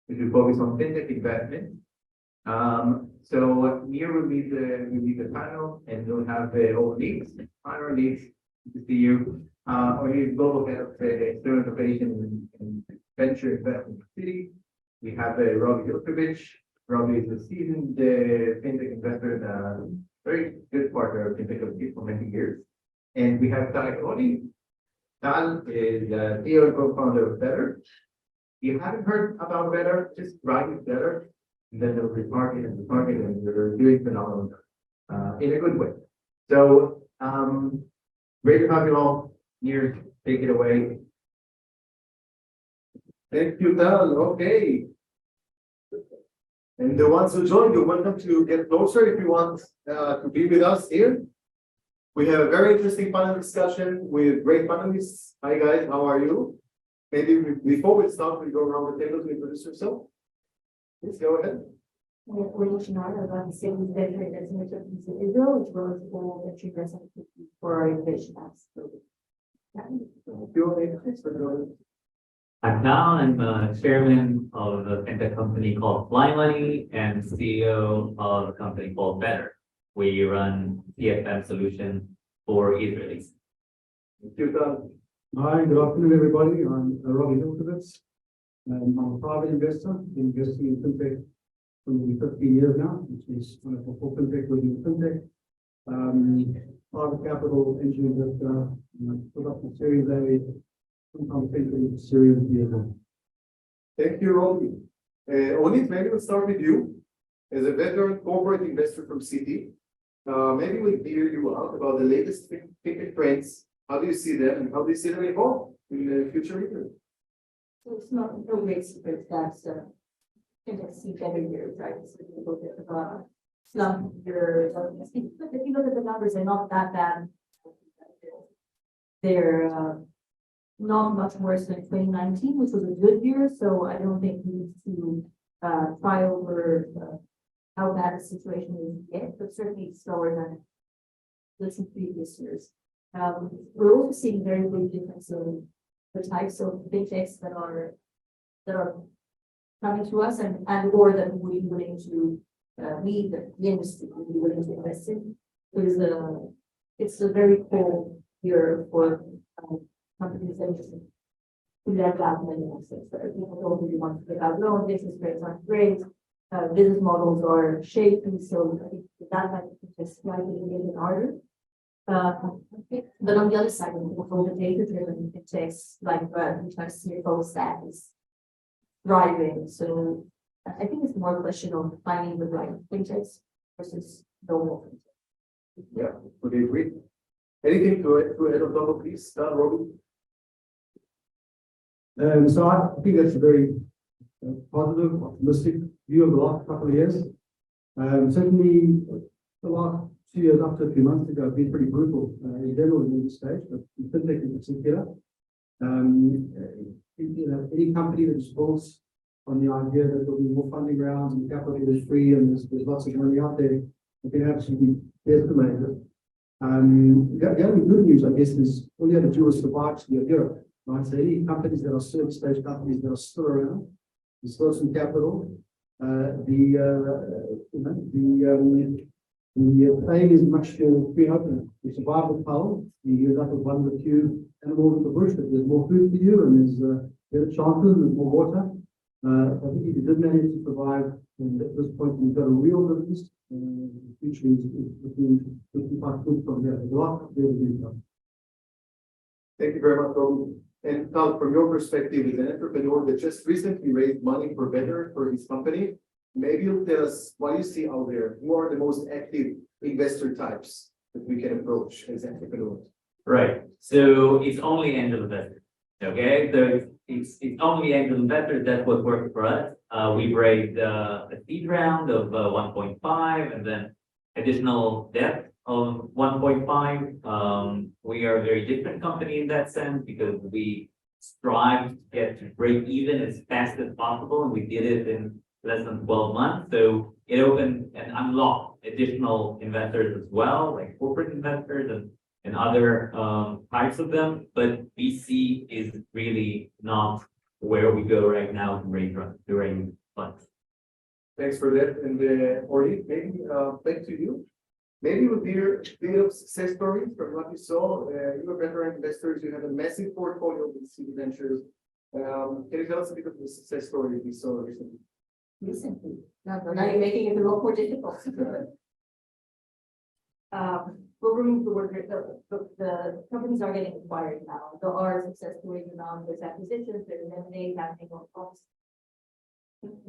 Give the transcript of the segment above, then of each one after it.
which will focus on fintech investments. So here will be the panel, and we'll have all leads, panel leads. Good to see you. Our new global head of external innovation and venture investment city. We have Robbie Ilkovich. Robbie is a seasoned fintech investor and a very good partner of Fintech-Aviv for many years. And we have Tal Odi. Tal is the CEO and co-founder of Better. If you haven't heard about Better, just write it Better, and then they'll remarket and they're doing phenomenal in a good way. So great to have you all here. Take it away. Thank you, Tal. Okay. And the ones who joined, you're welcome to get closer if you want to be with us here. We have a very interesting panel discussion with great panelists. Hi guys, how are you? Maybe before we start, we go around the table to introduce yourself. Please go ahead. We're Shinara about the city venture investment in Israel, which was all venture investment for our innovation apps. Thanks for joining. I'm Tal. I'm chairman of a fintech company called Fly Money and CEO of a company called Better. We run PFM solutions for Israelis. Thank you, Tal. Hi, good afternoon, everybody. I'm Robbie Ilkovich. I'm a private investor, been investing in fintech for nearly 15 years now, which is one of the four fintech within fintech. Private capital, angel investor, put up the Series A, sometimes the Series B as well. Thank you, Robbie. Onit, maybe we'll start with you. As a veteran corporate investor from Citi, maybe we'll hear you out about the latest fintech trends. How do you see them, and how do you see them evolve in the future? So it's not no great secret that fintech see better years, right? So a little bit of a slump year. But if you look at the numbers, they're not that bad. They're not much worse than 2019, which was a good year. So I don't think we need to try over how bad the situation is yet, but certainly it's slower than the previous years. We're also seeing very big difference in the types of fintechs that are coming to us and or that we're willing to lead the industry, we'll be willing to invest in. Because it's a very cold year for companies that just that have many assets. People don't really want to take out loans, business rates aren't great, business models are shaky, so I think that might be just slightly getting harder. But on the other side, for the data-driven fintechs like which our CFO staff is thriving. So I think it's more a question of finding the right fintechs versus normal fintechs. Yeah, would you agree? Anything to add on top of this, Robbie? So I think that's a very positive, optimistic view of the last couple of years. Certainly, the last 2 years up to a few months ago have been pretty brutal in general in this stage, but in fintech in particular. Any company that is built on the idea that there'll be more funding rounds and capital is free and there's lots of money out there, have been absolutely decimated. The only good news, I guess, is all you had to do was survive to get Europe. Right? So any companies that are service stage companies that are still around, there's still some capital. The plane is much free open. You survive the cold, you end up with one of the few animals in the bush that there's more food for you and there's better chances, there's more water. I think if you did manage to survive, and at this point you've got a real business, the future is looking quite good from there. There's a lot there to do. Thank you very much, Robbie. And Tal, from your perspective as an entrepreneur that just recently raised money for Better for his company, maybe you'll tell us what you see out there. Who are the most active investor types that we can approach as entrepreneurs? Right. So it's only angel investors. Okay. So it's only angel investors. That's what worked for us. We've raised a seed round of 1.5 and then additional debt of 1.5. We are a very different company in that sense because we strive to get to break even as fast as possible, and we did it in less than 12 months. So it opened and unlocked additional investors as well, like corporate investors and other types of them. But VC is really not where we go right now to raise funds. Thanks for that. And Ori, maybe back to you. Maybe with your bit of success stories from what you saw, you are veteran investors, you have a massive portfolio with seed ventures. Can you tell us a bit of the success story we saw recently? Recently, now you're making it a lot more difficult. We'll remove the word, the companies are getting acquired now. There are success stories around there's acquisitions, there's M&A happening on costs.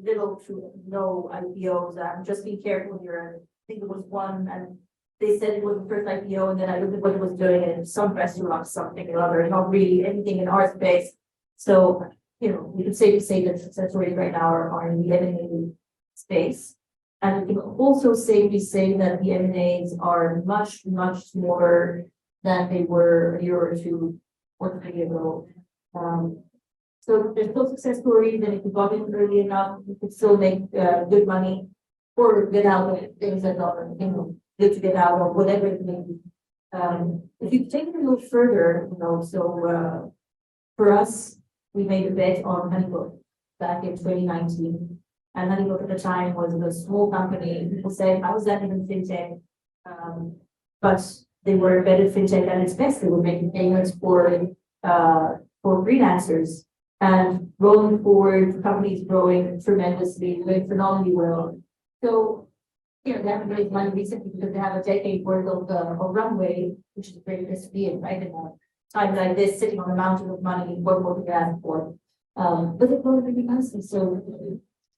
Little to no IPOs, just be careful here. I think it was one and they said it was the first IPO and then I looked at what it was doing and some restaurant, something or other, not really anything in our space. So, you know, we can safely say that success stories right now are in the M&A space. And we can also safely say that the M&As are much, much smaller than they were a year or two or 3 years ago. So there's no success story that if you got in early enough, you could still make good money or get out of things that are, you know, good to get out of, whatever it may be. If you take it a little further, you know, so for us, we made a bet on Honeybook back in 2019. And Honeybook at the time was a small company. People said, how is that even fintech? But they were embedded fintech at its best. They were making payments for freelancers. And rolling forward, the company's growing tremendously, doing phenomenally well. So, you know, they haven't raised money recently because they have a decade worth of runway, which is a great place to be in, right? In a time like this, sitting on a mountain of money, what more can you ask for? But they're growing really nicely. So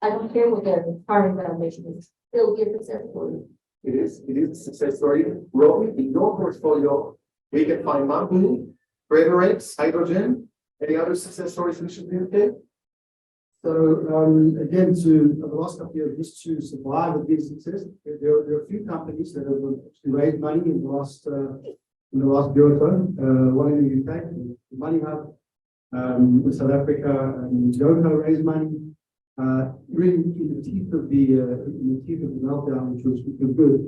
I don't care what their current valuation is. It'll be a success story. It is a success story. Robbie, in your portfolio, we can find Mambu, Predorex, Hydrogen. Any other success stories we should be okay? So again, the last couple of years, just to survive and be a success, there are a few companies that have actually raised money in the last year or so. One in the UK, the Money Hub, in South Africa, and Yoko raised money. Really in the teeth of the meltdown, which was good.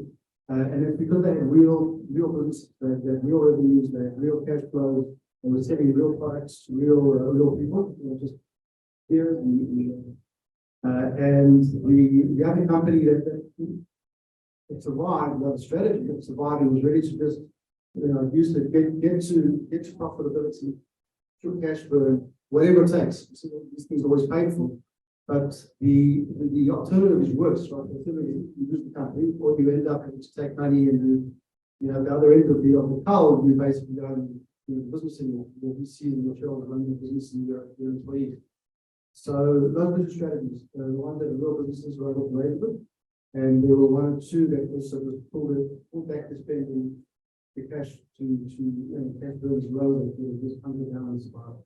And it's because they had real business, they had real revenues, they had real cash flows, they were selling real products to real people, just here. And the other company that survived, the strategy that survived, was ready to just, use it, get to profitability through cash burn, whatever it takes. So these things are always painful. But the alternative is worse, right? The alternative is you lose the company, or you end up having to take money and the other end of the cow, you basically go and the business anymore. You see your shareholders running the business and your employees. So those business strategies, the ones that the real businesses were able to raise with, and there were one or two that also pulled back the spending, the cash to cash burns low, that just come down and survive.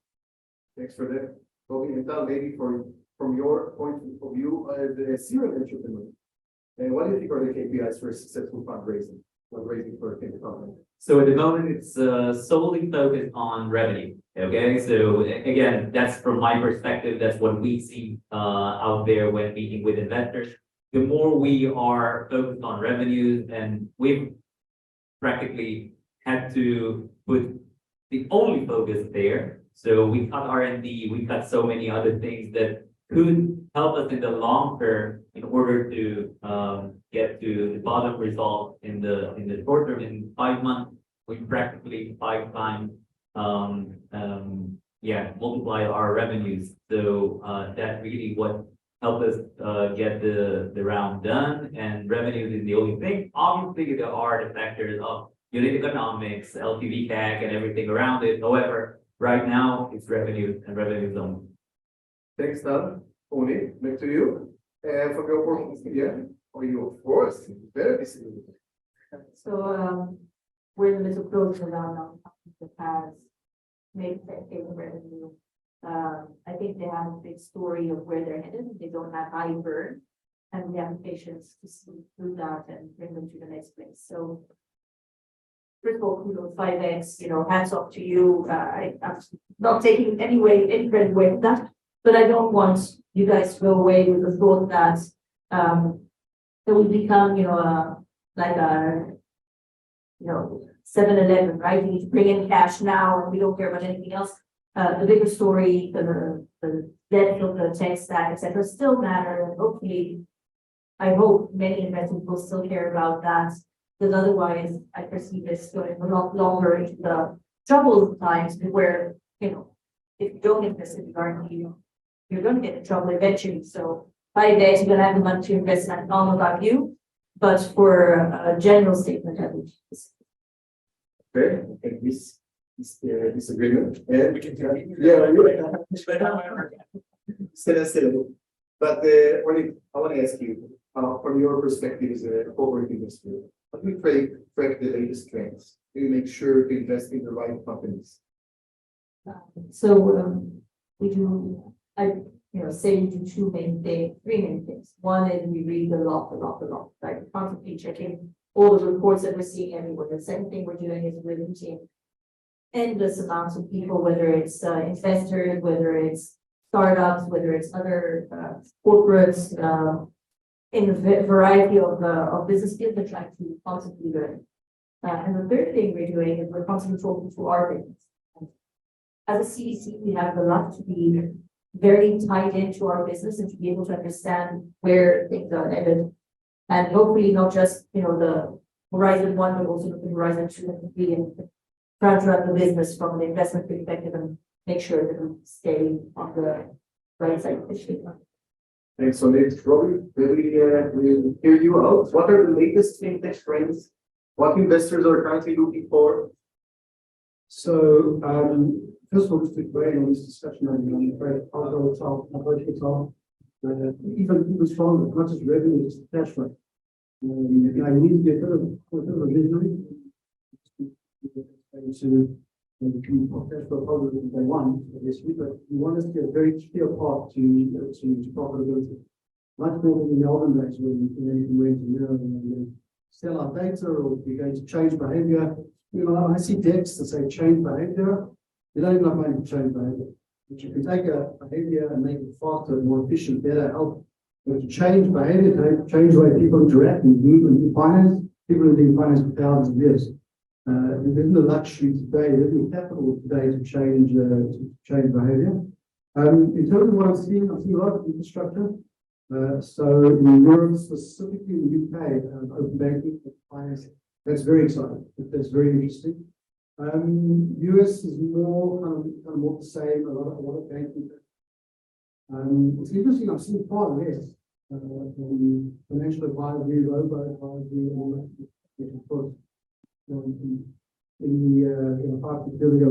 Thanks for that, Bobby. And Tal, maybe from your point of view as a serial entrepreneur, and what do you think are the KPIs for successful fundraising for a fintech company? So at the moment, it's solely focused on revenue. Okay, so again, that's from my perspective, that's what we see out there when meeting with investors. The more we are focused on revenues, and we've practically had to put the only focus there. So we cut R&D, we cut so many other things that could help us in the long term in order to get to the bottom result in the short term. In 5 months, we practically 5 times multiply our revenues. So that's really what helped us get the round done, and revenues is the only thing. Obviously, there are the factors of unit economics, LTV, CAC, and everything around it. However, right now it's revenues and revenues only. Thanks, Tal. Oni, back to you. And from your point of view, you of course better distributed. So we're in the midst of closing around now that has made that revenue. I think they have a big story of where they're headed. They don't have high burn, and we have patience to see through that and bring them to the next place. So first of all, 5x, hats off to you. I'm not taking any credit away from that, but I don't want you guys to go away with the thought that it will become, like a 7-Eleven, right? You need to bring in cash now, and we don't care about anything else. the bigger story, the depth of the tech stack, etc., still matter. And hopefully, I hope many investors will still care about that, because otherwise, I perceive this going a lot longer into the troubled times where, you know, if you don't invest in R&D, you're going to get in trouble eventually. So by that, you're going to have the money to invest, and all about you. But for a general statement, I would. Okay, I think this agreement. And we can still. But I want to ask you, from your perspective as a corporate investor, how do you track the latest trends? Do you make sure to invest in the right companies? We do, say we do three main things. One is we read a lot, like constantly checking all the reports that we're seeing everywhere. The second thing we're doing is we're meeting endless amounts of people, whether it's investors, whether it's startups, whether it's other corporates, in a variety of business fields that try to constantly learn. And the third thing we're doing is we're constantly talking to our business. As a CVC, we have the luck to be very tied into our business and to be able to understand where things are headed. And hopefully not just, the horizon 1, but also the horizon 2 and 3, and try to run the business from an investment perspective and make sure that we stay on the right side of the street. Thanks, so next, Robbie, we'll hear you out. What are the latest fintech trends? What investors are currently looking for? So, first of all, just to weigh in on this discussion, I'm afraid even stronger, not just revenue, it's cash flow. You need to be a bit of a visionary to keep cash flow positive if they want, obviously, but you want us to get a very clear path to profitability. Much more than in the olden days when anything went to mirror and sell our data or we're going to change behavior. I see decks that say change behavior. You don't even have money to change behavior. But you can take a behavior and make it faster, more efficient, better, help. But to change behavior, to change the way people interact and do finance, people have been finance for thousands of years. There isn't a luxury today, there isn't capital today to change behavior. In terms of what I'm seeing a lot of infrastructure. So in Europe, specifically in the UK, open banking, finance, that's very exciting. That's very interesting. US is more kind of more the same. A lot of banking. It's interesting. I've seen far less from financial advisory, robo advisory, all that. Of course, in the 5 years ago,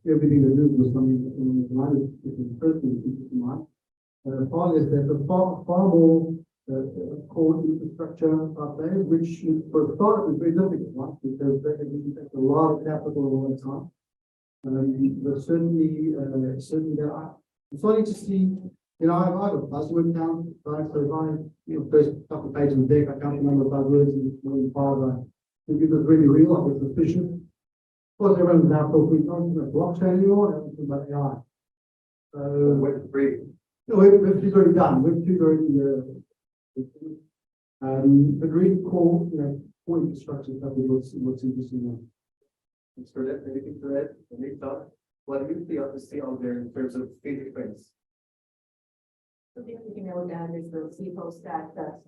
everything that moved was something in the first thing in mind. Far less that the far more core infrastructure out there, which for a start is very difficult, right? Because that takes a lot of capital all the time. But certainly there are. I'm starting to see, I have a buzzword count, right? So if I, first couple of pages of the deck, I count the number of buzzwords and it's more than 5. I think it's really real, I think it's efficient. Of course, everyone's now talking about blockchain anymore, and talking about AI. Web3. No, Web3 is already done. Web2 is already but really core infrastructure is probably what's interesting now. Thanks for that. Anything to add? Any thought? What do you see out there in terms of fintech trends? The only thing I would add is the CFO stack that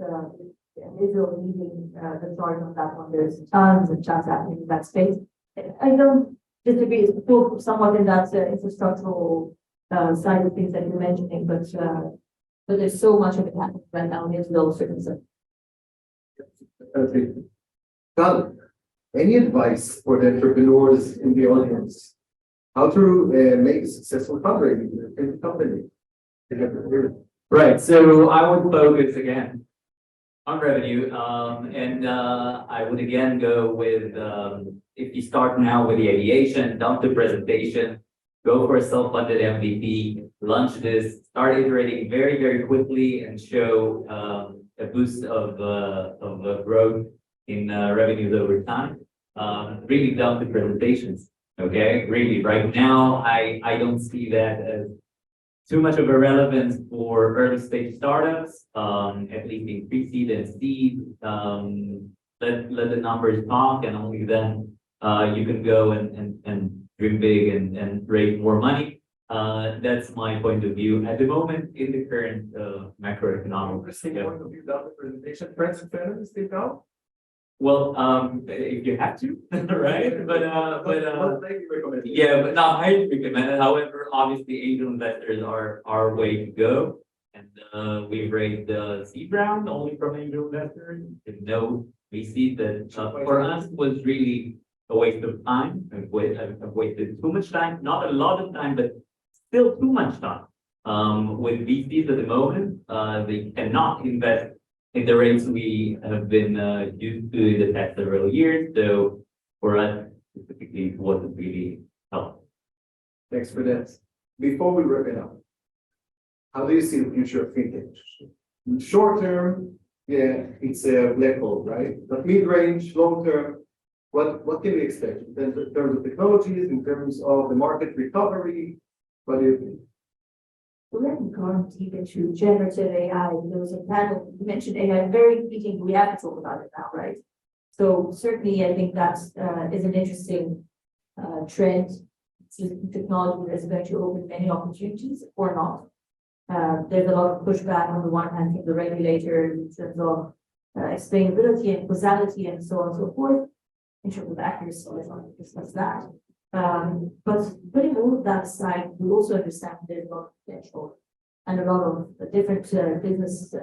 Israel leading the charge on that one. There's tons of chats happening in that space. I don't disagree. It's still somewhat in that infrastructural side of things that you're mentioning, but there's so much of it happening right now in Israel, certainly. Tal, any advice for the entrepreneurs in the audience? How to make a successful fundraising in the company? Right. So I would focus again on revenue. And I would again go with if you start now with the aviation, dump the presentation, go for a self-funded MVP, launch this, start iterating very, very quickly and show a boost of growth in revenues over time. Really dump the presentations. Okay, really right now I don't see that as too much of a relevance for early stage startups, at least in pre-seed and seed. Let the numbers talk, and only then you can go and dream big and raise more money. That's my point of view at the moment in the current macroeconomic. Interesting point of view, about the presentation, friends and family, still out? Well, if you have to, right? What make you recommend? Yeah, but not highly recommended. However, obviously, angel investors are our way to go. And we've raised the seed round only from angel investors. There's no VC that for us was really a waste of time. I've wasted too much time, not a lot of time, but still too much time. With VCs at the moment, they cannot invest in the rates we have been used to in the past several years. So for us, specifically, it wasn't really helpful. Thanks for that. Before we wrap it up, how do you see the future of fintech? In short term, yeah, it's a black hole, right? But mid-range, long term, what can we expect in terms of technologies, in terms of the market recovery? What do you think? Well, let me go deep into generative AI. There was a panel, you mentioned AI, very fleeting, we have to talk about it now, right? So certainly, I think that is an interesting trend. It's a technology that is going to open many opportunities or not. There's a lot of pushback on the one hand from the regulator in terms of explainability and causality and so on and so forth. In terms of accuracy, let's not discuss that. But putting all of that aside, we also understand there's a lot of potential and a lot of different business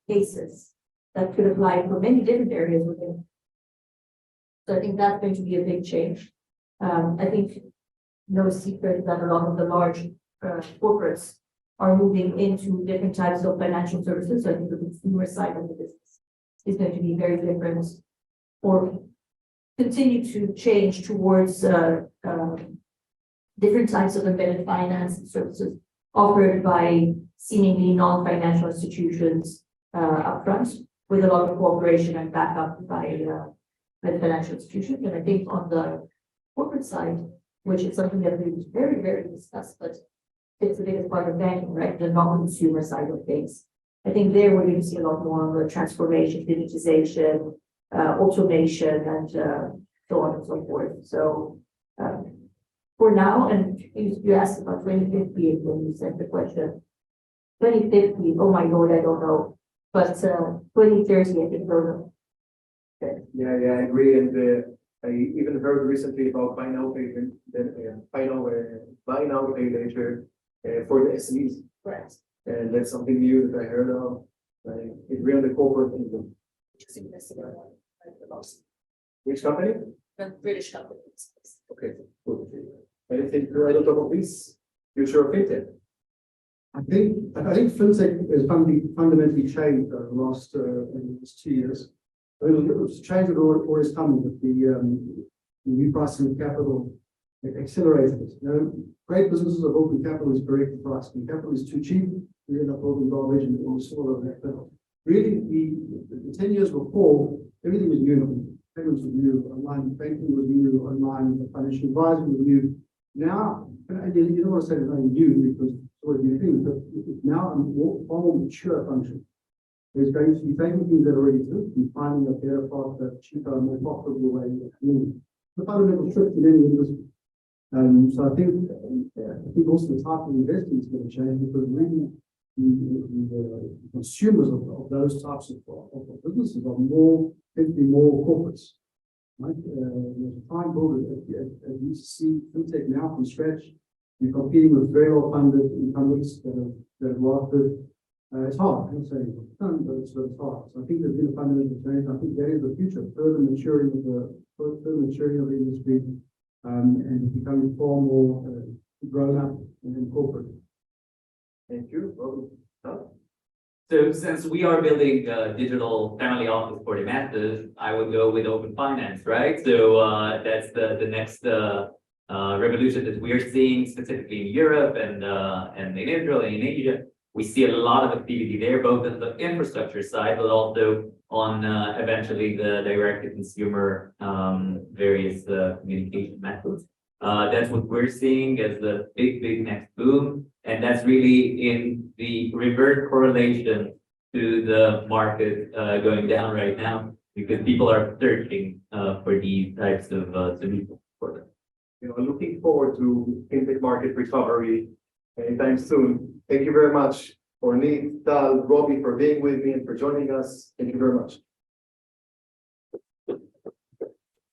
cases that could apply for many different areas within. So I think that's going to be a big change. I think no secret that a lot of the large corporates are moving into different types of financial services. So I think the consumer side of the business is going to be very different or continue to change towards different types of embedded finance services offered by seemingly non-financial institutions upfront, with a lot of cooperation and backup by the financial institutions. And I think on the corporate side, which is something that we very rarely discuss, but it's the biggest part of banking, right? The non-consumer side of things. I think there we're going to see a lot more on the transformation, digitization, automation, and so on and so forth. So for now, and you asked about 2050 when you sent the question. 2050, oh my lord, I don't know. But 2030, I think those are. Yeah, I agree. And I even heard recently about buy now, pay later for the SMEs. Correct. And that's something new that I heard of. It really the corporate income. Which company? The British companies. Okay, cool. Anything to add on top of this? Future of fintech? I think fintech has fundamentally changed over the last 2 years. I mean, it was a change that always come with the repricing of capital accelerated it. You know, great businesses are built when capital is correctly priced. When capital is too cheap, we end up building garbage and all sort of that. But really, the 10 years before, everything was new. Payments was new, online banking was new, online financial advising was new. Now, and you don't want to say it's nothing new because it's always new things, but it's now a far more mature function. There's going to be taking things that already exist and finding a better, faster, cheaper, more profitable way of doing it. The fundamental shift in any industry. So I think also the type of investing is going to change because really the consumers of those types of businesses are tend to be more corporates. Right? To try and build as you see fintech now from scratch, you're competing with very well funded incumbents that have lasted. It's hard, I'm not saying it's done, but it's hard. So I think there's been a fundamental change. I think that is the future, further maturing of the industry, and becoming far more grown up and corporate. Thank you. So since we are building a digital family office for the masses, I would go with open finance, right? So that's the next revolution that we are seeing specifically in Europe and in Israel and in Asia. We see a lot of activity there, both on the infrastructure side, but also on eventually the direct-to-consumer various communication methods. That's what we're seeing as the big next boom. And that's really in the reverse correlation to the market going down right now, because people are searching for these types of solutions for them. Looking forward to fintech market recovery, anytime soon. Thank you very much, Ornit, Tal, Robbie, for being with me and for joining us. Thank you very much.